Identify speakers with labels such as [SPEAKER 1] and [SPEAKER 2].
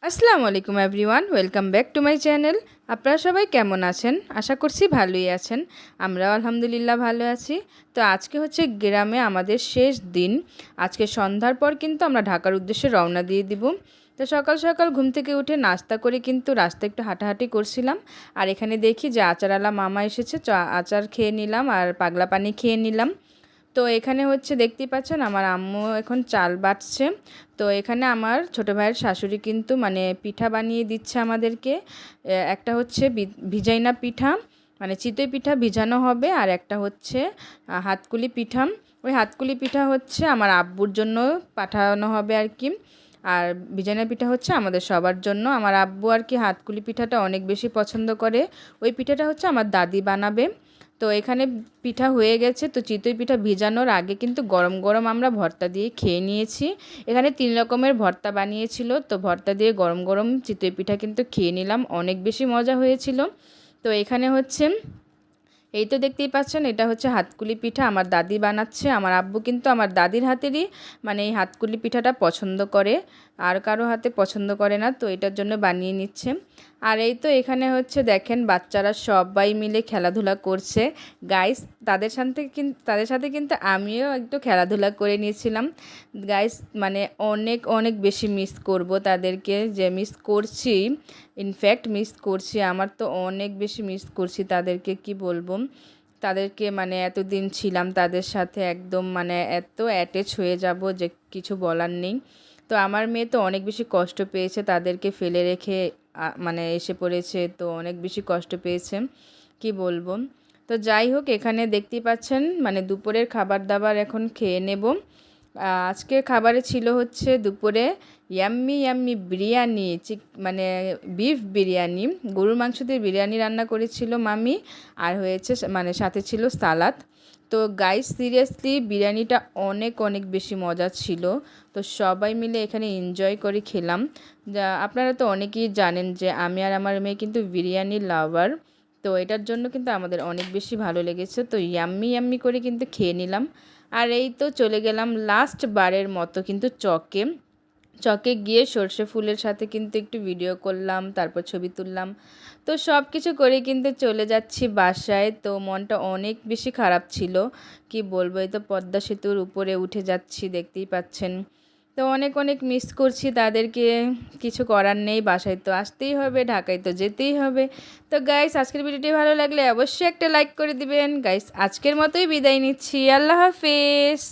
[SPEAKER 1] আসসালামু আলাইকুম everyone, welcome back to my channel. আপনারা সবাই কেমন আছেন? আশা করছি ভালোই আছেন। আমরাও আলহামদুলিল্লাহ ভালো আছি। তো আজকে হচ্ছে গ্রামে আমাদের শেষ দিন। আজকে সন্ধ্যার পর কিন্তু আমরা ঢাকার উদ্দেশ্যে রওনা দিয়ে দিব। তো সকাল সকাল ঘুম থেকে উঠে নাস্তা করে কিন্তু রাস্তায় একটু হাঁটাহাঁটি করছিলাম। আর এখানে দেখি যে আচারওয়ালা মামা এসেছে, আচার খেয়ে নিলাম আর পাগলা পানি খেয়ে নিলাম। তো এখানে হচ্ছে দেখতেই পাচ্ছেন আমার আম্মু এখন চাল বাটছে। তো এখানে আমার ছোটো ভাইয়ের শাশুড়ি কিন্তু মানে পিঠা বানিয়ে দিচ্ছে আমাদেরকে। একটা হচ্ছে ভিজাইনা পিঠা, মানে চিতই পিঠা ভিজানো হবে, আর একটা হচ্ছে হাতকুলি পিঠা। ওই হাতকুলি পিঠা হচ্ছে আমার আব্বুর জন্য পাঠানো হবে আর কি। আর ভিজাইনা পিঠা হচ্ছে আমাদের সবার জন্য। আমার আব্বু আর কি হাতকুলি পিঠাটা অনেক বেশি পছন্দ করে। ওই পিঠাটা হচ্ছে আমার দাদি বানাবে। তো এখানে পিঠা হয়ে গেছে। তো চিতই পিঠা ভিজানোর আগে কিন্তু গরম গরম আমরা ভর্তা দিয়ে খেয়ে নিয়েছি। এখানে 3 রকমের ভর্তা বানিয়েছিল। তো ভর্তা দিয়ে গরম গরম চিতই পিঠা কিন্তু খেয়ে নিলাম, অনেক বেশি মজা হয়েছিল। তো এখানে হচ্ছে এই তো দেখতেই পাচ্ছেন, এটা হচ্ছে হাতকুলি পিঠা আমার দাদি বানাচ্ছে। আমার আব্বু কিন্তু আমার দাদির হাতেরই মানে এই হাতকুলি পিঠাটা পছন্দ করে, আর কারো হাতে পছন্দ করে না। তো এটার জন্য বানিয়ে নিচ্ছে। আর এই তো এখানে হচ্ছে দেখেন বাচ্চারা সবাই মিলে খেলাধুলা করছে। গাইস, তাদের সাথে কিন্তু আমিও একটু খেলাধুলা করে নিয়েছিলাম। গাইস, মানে অনেক অনেক বেশি মিস করব তাদেরকে, যে মিস করছি, ইনফ্যাক্ট মিস করছি। আমার তো অনেক বেশি মিস করছি তাদেরকে, কি বলবো। তাদেরকে মানে এতদিন ছিলাম তাদের সাথে, একদম মানে এত অ্যাটাচ হয়ে যাব যে কিছু বলার নেই। তো আমার মেয়ে তো অনেক বেশি কষ্ট পেয়েছে, তাদেরকে ফেলে রেখে মানে এসে পড়েছে, তো অনেক বেশি কষ্ট পেয়েছে, কি বলবো। তো যাই হোক, এখানে দেখতেই পাচ্ছেন মানে দুপুরের খাবার দাবার এখন খেয়ে নেব। আজকে খাবারে ছিল হচ্ছে দুপুরে ইয়াম্মি ইয়াম্মি বিরিয়ানি, মানে বিফ বিরিয়ানি, গরুর মাংস দিয়ে বিরিয়ানি রান্না করেছিল মামি। আর হয়েছে মানে সাথে ছিল সালাদ। তো গাইস, সিরিয়াসলি বিরিয়ানিটা অনেক অনেক বেশি মজা ছিল। তো সবাই মিলে এখানে এনজয় করে খেলাম। যা আপনারা তো অনেকেই জানেন যে আমি আর আমার মেয়ে কিন্তু বিরিয়ানি লাভার। তো এটার জন্য কিন্তু আমাদের অনেক বেশি ভালো লেগেছে। তো ইয়াম্মি ইয়াম্মি করে কিন্তু খেয়ে নিলাম। আর এই তো চলে গেলাম লাস্ট বারের মতো কিন্তু চকে গিয়ে সর্ষে ফুলের সাথে কিন্তু একটু ভিডিও করলাম, তারপর ছবি তুললাম। তো সব কিছু করে কিন্তু চলে যাচ্ছি বাসায়। তো মনটা অনেক বেশি খারাপ ছিল, কি বলবো। এই তো পদ্মা সেতুর উপরে উঠে যাচ্ছি, দেখতেই পাচ্ছেন। তো অনেক অনেক মিস করছি তাদেরকে, কিছু করার নেই, বাসায় তো আসতেই হবে, ঢাকায় তো যেতেই হবে। তো গাইস, আজকের ভিডিওটি ভালো লাগলে অবশ্যই একটা লাইক করে দিবেন। গাইস, আজকের মতোই বিদায় নিচ্ছি। আল্লাহ হাফেজ।